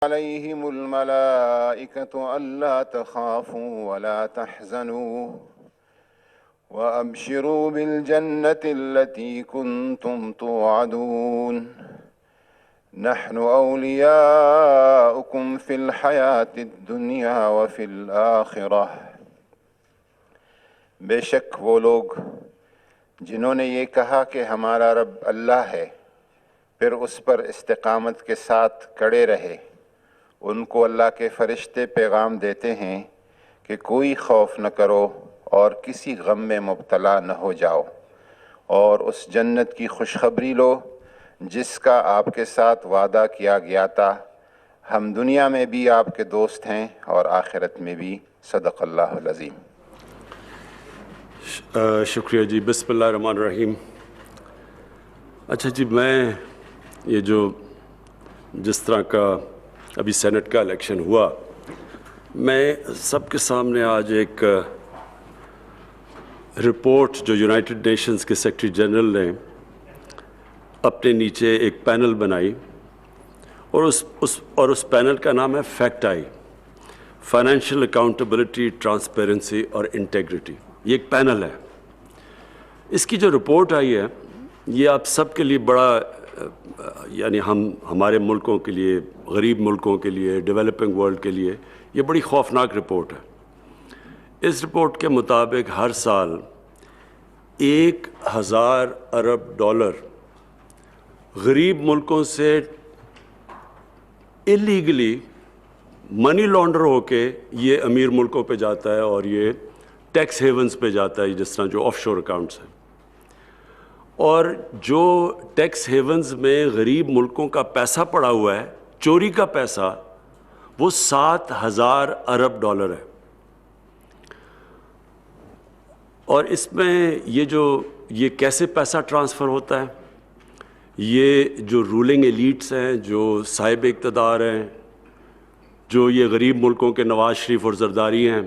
عليهم الملائكة ألا تخافوا ولا تحزنوا وأبشروا بالجنة التي كنتم توعدون نحن أولياؤكم في الحياة الدنيا وفي الآخرة۔ بے شک وہ لوگ جنہوں نے یہ کہا کہ ہمارا رب اللہ ہے، پھر اس پر استقامت کے ساتھ کڑے رہے، ان کو اللہ کے فرشتے پیغام دیتے ہیں کہ کوئی خوف نہ کرو اور کسی غم میں مبتلا نہ ہو جاؤ، اور اس جنت کی خوشخبری لو جس کا آپ کے ساتھ وعدہ کیا گیا تھا، ہم دنیا میں بھی آپ کے دوست ہیں اور آخرت میں بھی۔ صدق اللہ العظیم۔ شکریہ جی۔ بسم اللہ الرحمن الرحیم۔ اچھا جی، میں یہ جس طرح کا ابھی سینٹ کا الیکشن ہوا، میں سب کے سامنے آج ایک رپورٹ جو یونائٹڈ نیشنز کے سیکرٹری جنرل نے اپنے نیچے ایک پینل بنائی، اور اس پینل کا نام ہے fact I, financial accountability, transparency اور انٹیگریٹی۔ یہ ایک پینل ہے۔ اس کی جو رپورٹ آئی ہے، یہ آپ سب کے لیے بڑا، یعنی ہمارے ملکوں کے لیے، غریب ملکوں کے لیے، ڈیولپنگ ورلڈ کے لیے یہ بڑی خوفناک رپورٹ ہے۔ اس رپورٹ کے مطابق ہر سال 1000 ارب ڈالر غریب ملکوں سے اللیگلی منی لانڈر ہو کے یہ امیر ملکوں پہ جاتا ہے، اور یہ ٹیکس ہیونز پہ جاتا ہے، جس طرح جو آف شور اکاؤنٹس ہیں۔ اور جو ٹیکس ہیونز میں غریب ملکوں کا پیسہ پڑا ہوا ہے، چوری کا پیسہ، وہ 7000 ارب ڈالر ہے۔ اور اس میں یہ کیسے پیسہ ٹرانسفر ہوتا ہے؟ یہ جو رولنگ ایلیٹس ہیں، جو صاحب اقتدار ہیں، جو یہ غریب ملکوں کے نواز شریف اور زرداری ہیں،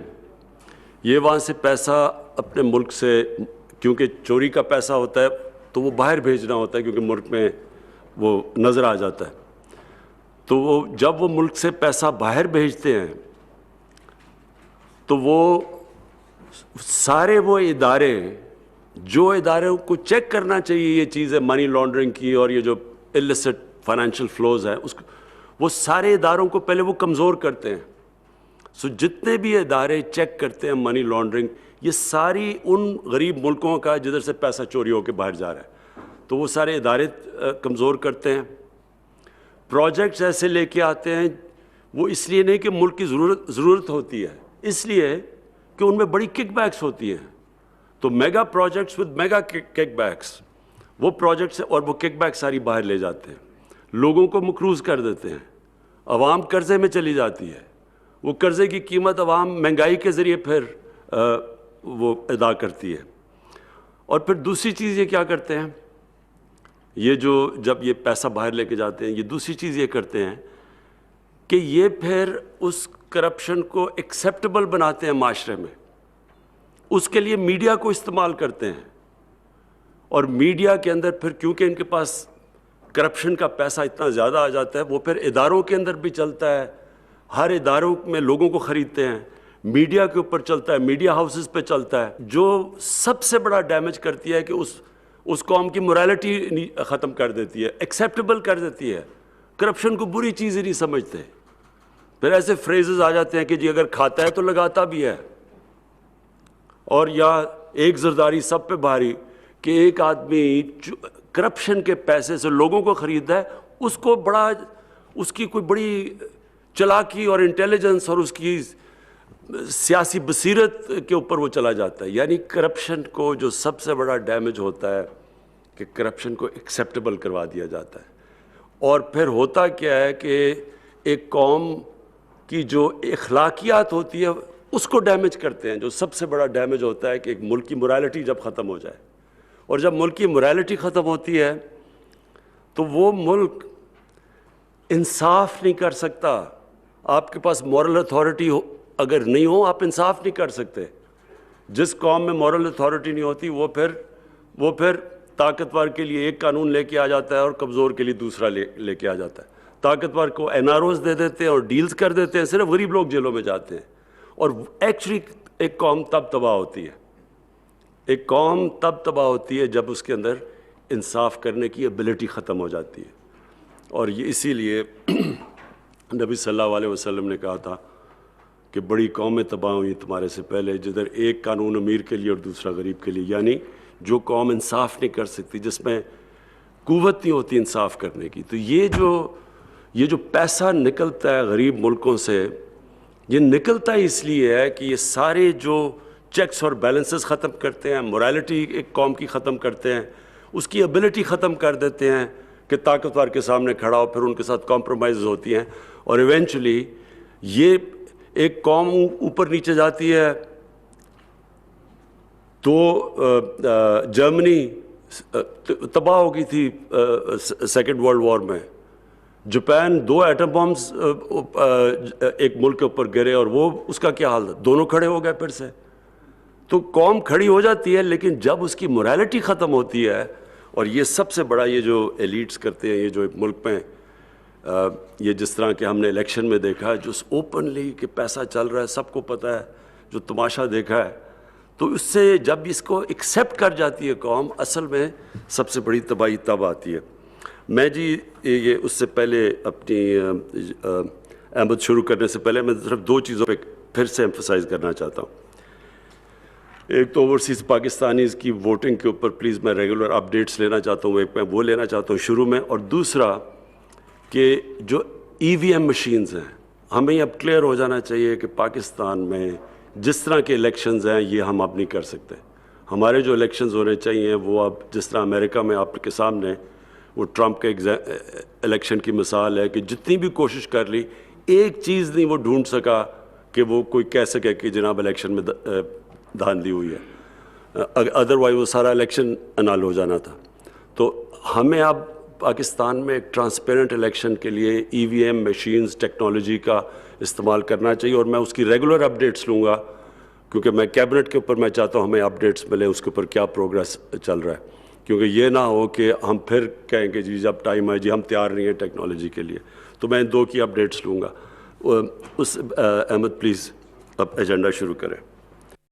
یہ وہاں سے پیسہ اپنے ملک سے، کیونکہ چوری کا پیسہ ہوتا ہے تو وہ باہر بھیجنا ہوتا ہے، کیونکہ ملک میں وہ نظر آ جاتا ہے، تو جب وہ ملک سے پیسہ باہر بھیجتے ہیں تو وہ سارے وہ ادارے، جو اداروں کو چیک کرنا چاہیے یہ چیزیں منی لانڈرنگ کی اور یہ جو السٹ فائنینشیل فلوز ہیں، وہ سارے اداروں کو پہلے وہ کمزور کرتے ہیں۔ جتنے بھی ادارے چیک کرتے ہیں منی لانڈرنگ، یہ ساری ان غریب ملکوں کا جدھر سے پیسہ چوری ہو کے باہر جا رہا ہے، تو وہ سارے ادارے کمزور کرتے ہیں۔ پروجیکٹس ایسے لے کے آتے ہیں، وہ اس لیے نہیں کہ ملک کی ضرورت ہوتی ہے، اس لیے کہ ان میں بڑی کک بیکس ہوتی ہیں، تو mega projects with mega kickbacks, وہ پروجیکٹس اور وہ کک بیک ساری باہر لے جاتے ہیں، لوگوں کو مقروض کر دیتے ہیں، عوام قرضے میں چلی جاتی ہے، وہ قرضے کی قیمت عوام مہنگائی کے ذریعے پھر وہ ادا کرتی ہے۔ اور پھر دوسری چیز یہ کیا کرتے ہیں، یہ جب یہ پیسہ باہر لے کے جاتے ہیں، یہ دوسری چیز یہ کرتے ہیں کہ یہ پھر اس کرپشن کو ایکسیپٹیبل بناتے ہیں معاشرے میں، اس کے لیے میڈیا کو استعمال کرتے ہیں، اور میڈیا کے اندر پھر کیونکہ ان کے پاس کرپشن کا پیسہ اتنا زیادہ آ جاتا ہے، وہ پھر اداروں کے اندر بھی چلتا ہے، ہر اداروں میں لوگوں کو خریدتے ہیں، میڈیا کے اوپر چلتا ہے، میڈیا ہاؤسز پہ چلتا ہے، جو سب سے بڑا ڈیمیج کرتی ہے کہ اس قوم کی morality ختم کر دیتی ہے، ایکسیپٹیبل کر دیتی ہے، کرپشن کو بری چیز ہی نہیں سمجھتے۔ پھر ایسے فریزز آ جاتے ہیں کہ جی اگر کھاتا ہے تو لگاتا بھی ہے، اور یا ایک زرداری سب پہ بھاری، کہ ایک آدمی کرپشن کے پیسے سے لوگوں کو خریدتا ہے، اس کی کوئی بڑی چلاکی اور انٹیلیجنس اور اس کی سیاسی بصیرت کے اوپر وہ چلا جاتا ہے۔ یعنی کرپشن کو جو سب سے بڑا ڈیمیج ہوتا ہے کہ کرپشن کو ایکسیپٹیبل کروا دیا جاتا ہے، اور پھر ہوتا کیا ہے کہ ایک قوم کی جو اخلاقیات ہوتی ہے اس کو ڈیمیج کرتے ہیں۔ جو سب سے بڑا ڈیمیج ہوتا ہے کہ ایک ملک کی morality جب ختم ہو جائے، اور جب ملک کی morality ختم ہوتی ہے تو وہ ملک انصاف نہیں کر سکتا۔ آپ کے پاس مورل اتھارٹی اگر نہیں ہو، آپ انصاف نہیں کر سکتے۔ جس قوم میں مورل اتھارٹی نہیں ہوتی، وہ پھر طاقتور کے لیے ایک قانون لے کے آ جاتا ہے اور کمزور کے لیے دوسرا لے کے آ جاتا ہے۔ طاقتور کو NROs دے دیتے ہیں اور ڈیلز کر دیتے ہیں, صرف غریب لوگ جیلوں میں جاتے ہیں. اور ایکچولی ایک قوم تب تباہ ہوتی ہے, ایک قوم تب تباہ ہوتی ہے جب اس کے اندر انصاف کرنے کی ایبلٹی ختم ہو جاتی ہے. اور یہ اسی لیے نبی صلی اللہ علیہ وسلم نے کہا تھا کہ بڑی قومیں تباہ ہوئی تمہارے سے پہلے, جدھر ایک قانون امیر کے لیے اور دوسرا غریب کے لیے. یعنی جو قوم انصاف نہیں کر سکتی, جس میں قوت نہیں ہوتی انصاف کرنے کی. تو یہ جو پیسہ نکلتا ہے غریب ملکوں سے, یہ نکلتا ہی اس لیے ہے کہ یہ سارے جو چیکس اور بیلنسز ختم کرتے ہیں, morality ایک قوم کی ختم کرتے ہیں, اس کی ابیلٹی ختم کر دیتے ہیں کہ طاقتور کے سامنے کھڑا ہو, پھر ان کے ساتھ کمپرومائز ہوتی ہیں, اور ایونچولی یہ ایک قوم اوپر نیچے جاتی ہے. تو جرمنی تباہ ہو گئی تھی سیکنڈ ورلڈ وار میں, جاپان 2 ایٹم بمز ایک ملک کے اوپر گرے اور وہ اس کا کیا حال تھا, دونوں کھڑے ہو گئے پھر سے. تو قوم کھڑی ہو جاتی ہے, لیکن جب اس کی morality ختم ہوتی ہے, اور یہ سب سے بڑا یہ جو ایلیٹس کرتے ہیں, یہ جو ایک ملک میں یہ جس طرح کہ ہم نے الیکشن میں دیکھا ہے, جو اوپنلی کہ پیسہ چل رہا ہے, سب کو پتہ ہے, جو تماشا دیکھا ہے, تو اس سے جب اس کو ایکسیپٹ کر جاتی ہے قوم, اصل میں سب سے بڑی تباہی تب آتی ہے. میں جی یہ اس سے پہلے اپنی احمد شروع کرنے سے پہلے میں صرف 2 چیزوں پہ پھر سے ایمفسائز کرنا چاہتا ہوں. ایک تو اوورسیز پاکستانیز کی ووٹنگ کے اوپر پلیز میں ریگولر اپڈیٹس لینا چاہتا ہوں, ایک میں وہ لینا چاہتا ہوں شروع میں, اور دوسرا کہ جو EVM مشینز ہیں, ہمیں اب کلیئر ہو جانا چاہیے کہ پاکستان میں جس طرح کے الیکشنز ہیں یہ ہم اب نہیں کر سکتے. ہمارے جو الیکشنز ہونے چاہیے وہ اب جس طرح امریکہ میں آپ کے سامنے وہ ٹرمپ کے الیکشن کی مثال ہے کہ جتنی بھی کوشش کر لی, ایک چیز نہیں وہ ڈھونڈ سکا کہ وہ کوئی کہہ سکے کہ جناب الیکشن میں دھاندلی ہوئی ہے, ادروائز وہ سارا الیکشن انال ہو جانا تھا. تو ہمیں اب پاکستان میں ایک ٹرانسپیرنٹ الیکشن کے لیے EVM مشینز ٹیکنالوجی کا استعمال کرنا چاہیے, اور میں اس کی ریگولر اپڈیٹس لوں گا, کیونکہ میں کیبنٹ کے اوپر میں چاہتا ہوں ہمیں اپڈیٹس ملیں اس کے اوپر کیا پروگریس چل رہا ہے, کیونکہ یہ نہ ہو کہ ہم پھر کہیں کہ جی جب ٹائم آئے جی ہم تیار نہیں ہیں ٹیکنالوجی کے لیے. تو میں ان 2 کی اپڈیٹس لوں گا. اس احمد پلیز اب ایجنڈا شروع کریں.